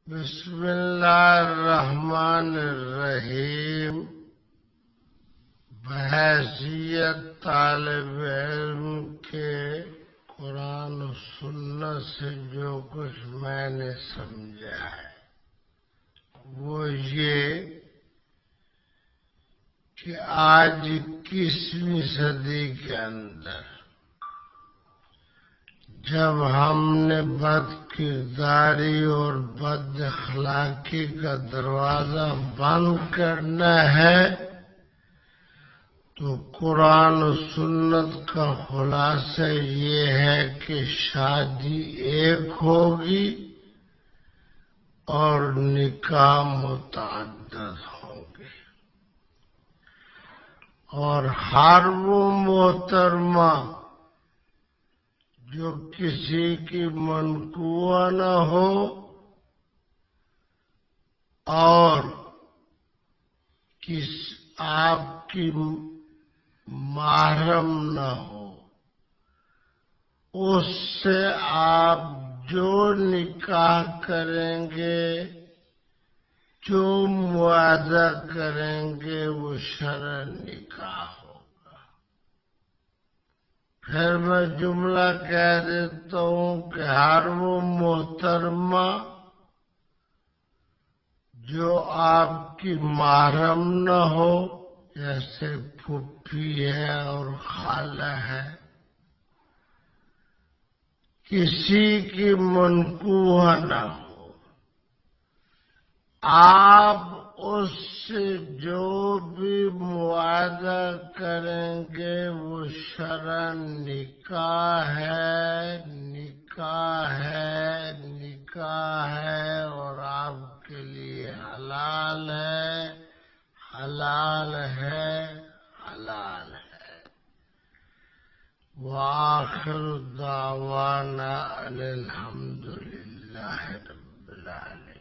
بسم اللہ الرحمن الرحیم۔ بحیثیت طالب علم کے قرآن و سنت سے جو کچھ میں نے سمجھا ہے وہ یہ کہ آج 21ویں صدی کے اندر جب ہم نے بد کرداری اور بد اخلاقی کا دروازہ بند کرنا ہے تو قرآن و سنت کا خلاصہ یہ ہے کہ شادی ایک ہوگی اور نکاح متعدد ہوں گے، اور ہر وہ محترمہ جو کسی کی منقوہ نہ ہو اور آپ کی محرم نہ ہو، اس سے آپ جو نکاح کریں گے، جو معاہدہ کریں گے وہ شرعی نکاح ہوگا۔ پھر میں جملہ کہہ دیتا ہوں کہ ہر وہ محترمہ جو آپ کی محرم نہ ہو، جیسے پھوپھی ہے اور خالہ ہے، کسی کی منقوہ نہ ہو، آپ اس سے جو بھی معاہدہ کریں گے وہ شرعاً نکاح ہے، نکاح ہے، نکاح ہے، اور آپ کے لیے حلال ہے، حلال ہے، حلال ہے۔ وآخر دعوانا ان الحمد للہ رب العالمین۔